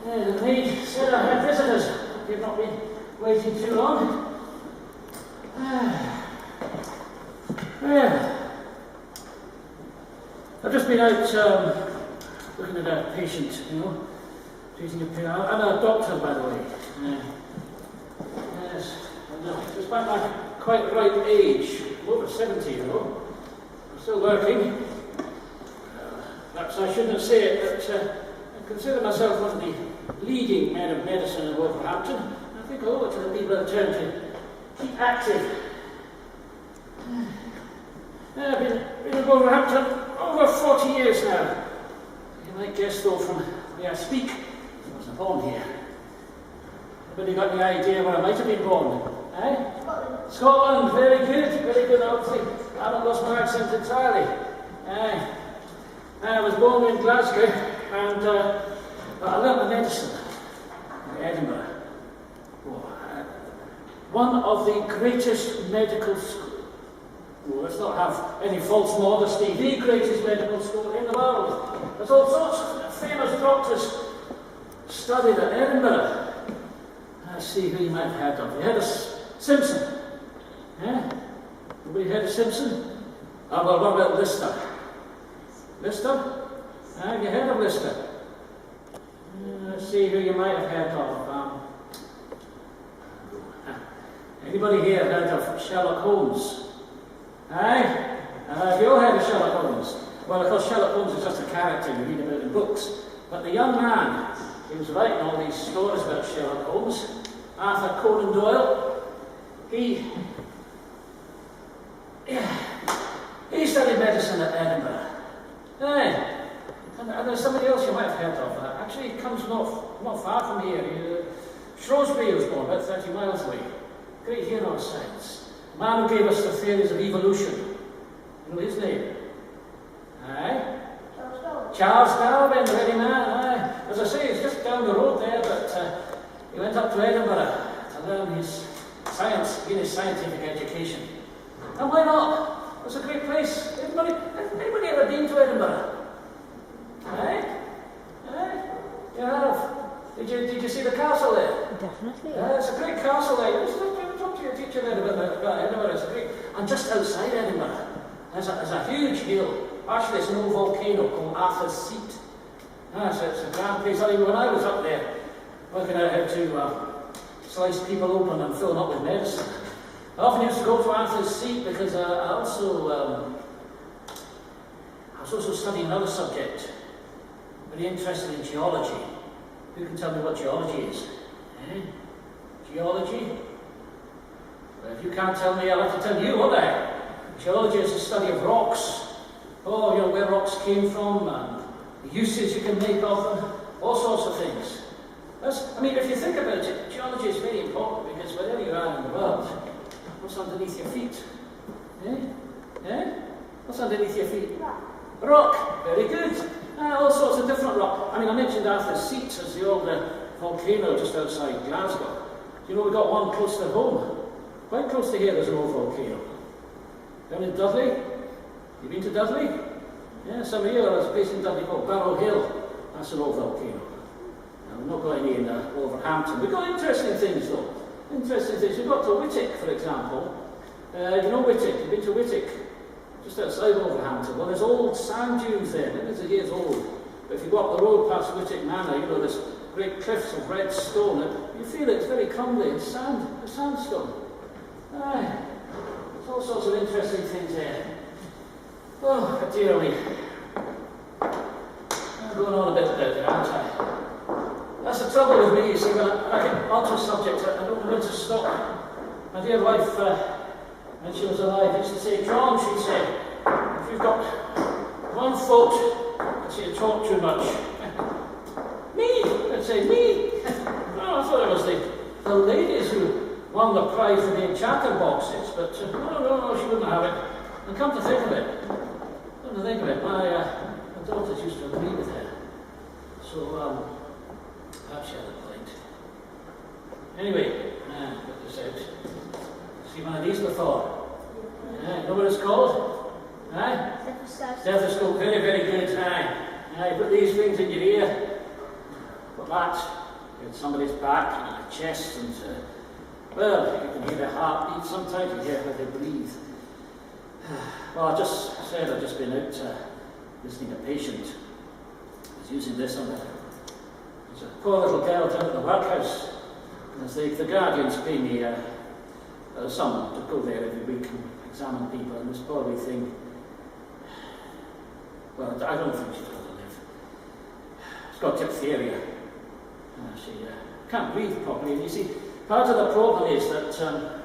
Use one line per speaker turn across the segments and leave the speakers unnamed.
Indeed, sir, I have visitors. You've not been waiting too long. Well, I've just been out looking at a patient, treating a patient. I'm a doctor, by the way. Yes, and despite my quite ripe age, I'm over 70, I'm still working. Perhaps I shouldn't say it, but I consider myself one of the leading men of medicine in Wolverhampton. I think I owe it to the people I've turned to keep active. I've been in Wolverhampton over 40 years now. You might guess, though, from the way I speak, I wasn't born here. Anybody got any idea where I might have been born? Eh? Scotland, very good, obviously. I haven't lost my accent entirely. I was born in Glasgow, and I learnt my medicine in Edinburgh. One of the greatest medical schools. Let's not have any false modesty. The greatest medical school in the world. There's all sorts of famous doctors studied at Edinburgh. Let's see who you might have heard of. You heard of Simpson? Nobody heard of Simpson? Well, what about Lister? Lister? Have you heard of Lister? Let's see who you might have heard of. Anybody here heard of Sherlock Holmes? Aye? Have you all heard of Sherlock Holmes? Well, of course, Sherlock Holmes is just a character you read about in books. But the young man who was writing all these stories about Sherlock Holmes, Arthur Conan Doyle, he studied medicine at Edinburgh. Aye. And there's somebody else you might have heard of. Actually, he comes not far from here. Shrewsbury was born, about 30 miles away. Great hero of science. The man who gave us the theories of evolution. You know his name? Aye? Charles Darwin, the ready man, aye. As I say, it's just down the road there, but he went up to Edinburgh to learn his science, gain his scientific education. And why not? It's a great place. Anybody ever been to Edinburgh? Aye? Aye? You have. Did you see the castle there?
Definitely.
It's a great castle there. Talk to your teacher there about Edinburgh. It's great. And just outside Edinburgh, there's a huge hill. Actually, it's an old volcano called Arthur's Seat. It's a grand place. I mean, when I was up there, working out how to slice people open and fill them up with medicine, I often used to go to Arthur's Seat because I was also studying another subject. Very interested in geology. Who can tell me what geology is? Geology? Well, if you can't tell me, I'll have to tell you, won't I? Geology is the study of rocks. Where rocks came from, and the usage you can make of them, all sorts of things. If you think about it, geology is very important because wherever you are in the world, what's underneath your feet? What's underneath your feet? Rock. Very good. All sorts of different rock. I mentioned Arthur's Seat as the old volcano just outside Glasgow. Do you know we've got one close to home? Quite close to here there's an old volcano. Down in Dudley. You been to Dudley? Yeah, some of you are based in Dudley called Barrow Hill. That's an old volcano. Now, we've not got any in Wolverhampton. We've got interesting things though. Interesting things. We've got to Whittick, for example. You know Whittick? You've been to Whittick? Just outside Wolverhampton. Well, there's old sand dunes there, millions of years old. But if you go up the road past Whittick Manor, there's great cliffs of red stone. And you feel it's very crumbly. It's sandstone. Aye. There's all sorts of interesting things there. Oh, dear me. I'm going on a bit about it, aren't I? That's the trouble with me, you see, when I get onto a subject, I don't know when to stop. My dear wife, when she was alive, used to say, John, she'd say, if you've got one fault, I'd say you talk too much. Me? I'd say, me? No, I thought it was the ladies who won the prize for being chatterboxes, but no, she wouldn't have it. And come to think of it, my daughters used to agree with her. So, perhaps she had a point. Anyway, put this out. See one of these before? Know what it's called? Stethoscope. Very, very good. Put these things in your ear. Put flat, at somebody's back and their chest, and well, you can hear their heartbeat sometimes, you hear how they breathe. Well, I just said I've just been out visiting a patient. I was using this on there's a poor little girl down at the workhouse. And the guardians pay me some to go there every week and examine people, and this poor wee thing, well, I don't think she's going to live. She's got diphtheria. She can't breathe properly, and you see, part of the problem is that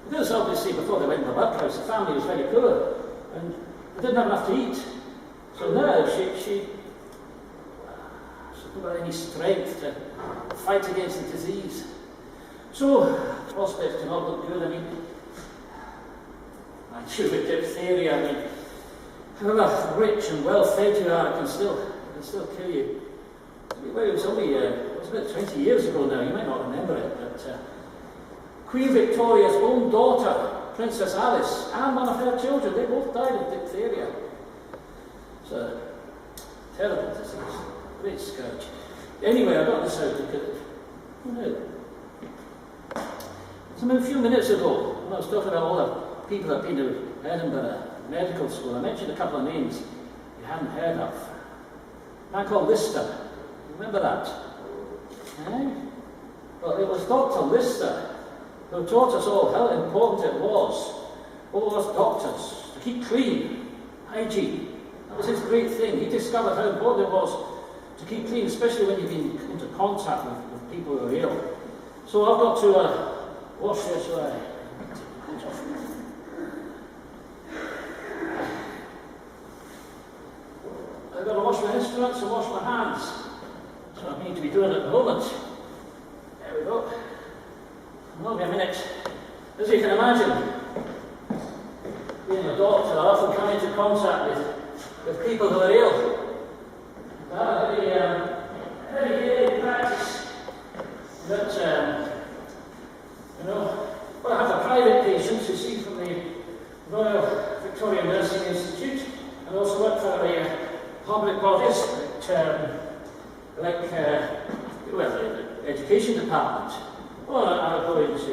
because obviously before they went to the workhouse, the family was very poor, and they didn't have enough to eat. So now she hasn't got any strength to fight against the disease. So, prospects do not look good. I mean, I'm sure with diphtheria, I mean, however rich and well fed you are, it can still kill you. Well, it was only, it was about 20 years ago now, you might not remember it, but Queen Victoria's own daughter, Princess Alice, and one of her children, they both died of diphtheria. It's a terrible disease, great scourge. Anyway, I got this out because, a few minutes ago, when I was talking about all the people that have been to Edinburgh Medical School, I mentioned a couple of names you hadn't heard of. A man called Lister. Remember that? Eh? Well, it was Dr. Lister who taught us all how important it was, all of us doctors, to keep clean, hygiene. That was his great thing. He discovered how important it was to keep clean, especially when you've been into contact with people who are ill. So I've got to wash this away. I've got to wash my instruments and wash my hands. That's what I need to be doing at the moment. There we go. It'll be a minute. As you can imagine, being a doctor, I often come into contact with people who are ill. Very daily practice that, well, I have the private patients who see from the Royal Victoria Nursing Institute, and also work for the public bodies like the education department. Well, I go into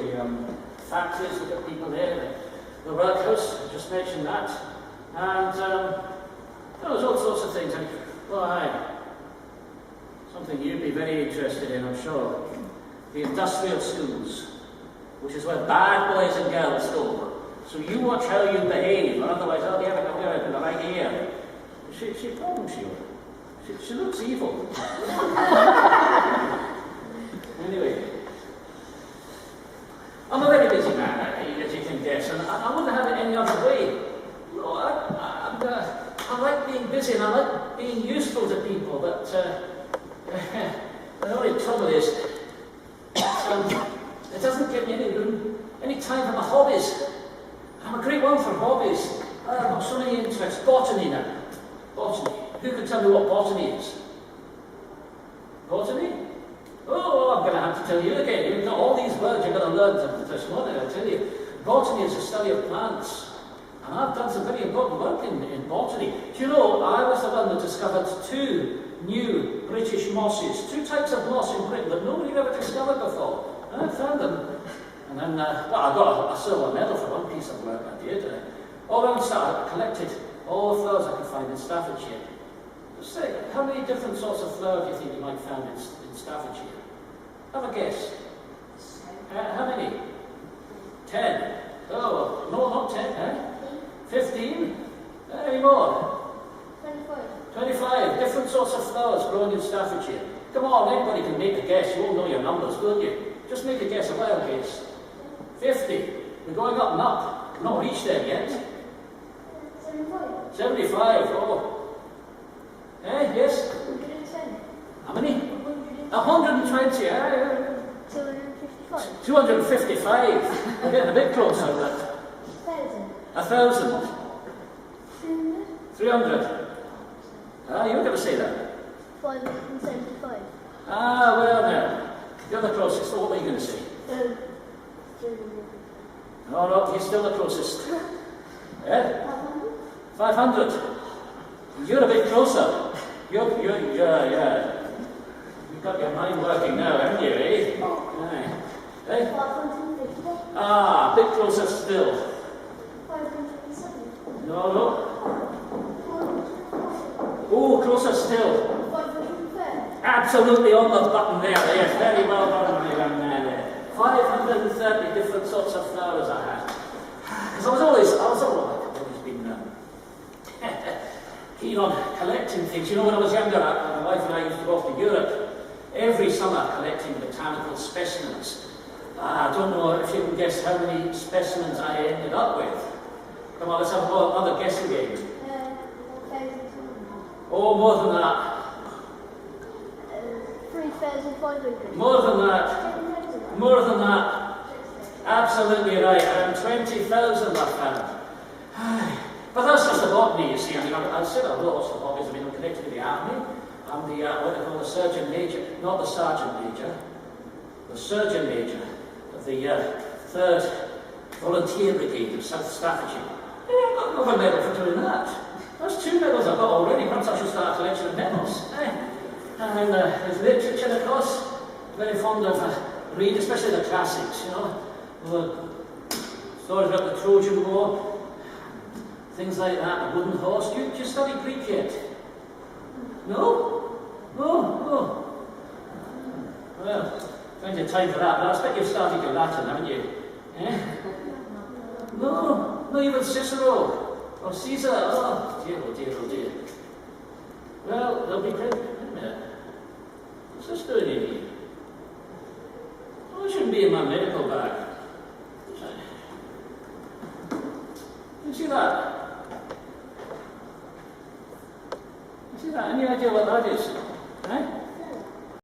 factories, we've got people there, the workhouse, I just mentioned that, and there's all sorts of things. Something you'd be very interested in, I'm sure. The industrial schools, which is where bad boys and girls go. So you watch how you behave, or otherwise I'll be having a word in the right ear. She problems you. She looks evil. Anyway, I'm a very busy man, as you can guess, and I wouldn't have it any other way. I like being busy and I like being useful to people, but the only trouble is it doesn't give me any time for my hobbies. I'm a great one for hobbies. I've got so many interests. Botany now. Botany. Who can tell me what botany is? Botany? Oh, I'm going to have to tell you again. You've got all these words you're going to learn this morning, I'll tell you. Botany is the study of plants. And I've done some very important work in botany. Do you know, I was the one that discovered 2 new British mosses. 2 types of moss in Britain that nobody had ever discovered before. And I found them. And then, well, I got a silver medal for one piece of work I did. All around I collected all the flowers I could find in Staffordshire. Just say, how many different sorts of flowers do you think you might find in Staffordshire? Have a guess. How many? 10. Oh, no, not 10, eh? 15? Any more? 25 different sorts of flowers growing in Staffordshire. Come on, anybody can make a guess. You all know your numbers, will you? Just make a guess, a wild guess. 50. We're going up and up. We've not reached there yet. 75. Oh. Eh, yes?
110.
How many? 120.
255.
255. We're getting a bit closer to that. 1,000. 300. Ah, you were going to say that.
575.
Ah, well now. You're the closest. So what were you going to say?
300.
No, you're still the closest. Eh? 500. You're a bit closer. You've got your mind working now, haven't you, eh? Aye. Eh?
550.
Ah, a bit closer still.
570.
No. Oh, closer still.
530.
Absolutely on the button there. Yes, very well done, my young man there. 530 different sorts of flowers I had. Because I've always been keen on collecting things. You know, when I was younger, my wife and I used to go off to Europe every summer collecting botanical specimens. I don't know if you can guess how many specimens I ended up with. Come on, let's have another guessing game.
1,200.
Oh, more than that.
3,500.
More than that. More than that. Absolutely right. Around 20,000 I found. Aye. But that's just the botany, you see. I mean, I've said I've got lots of hobbies. I mean, I'm connected with the army. I'm the, what they call the surgeon major. Not the sergeant major. The surgeon major of the 3rd Volunteer Brigade of South Staffordshire. Yeah, I got another medal for doing that. That's 2 medals I've got already. Perhaps I should start a collection of medals. And there's literature, of course. Very fond of reading, especially the classics, you know. Stories about the Trojan War, things like that. The wooden horse. Do you study Greek yet? No? No? Well, plenty of time for that, but I expect you've started your Latin, haven't you? Eh? No, even Cicero. Or Caesar. Oh dear, oh dear, oh dear. Well, they'll be great. Wait a minute. What's this doing in here? Oh, it shouldn't be in my medical bag. You see that? You see that? Any idea what that is? Eh?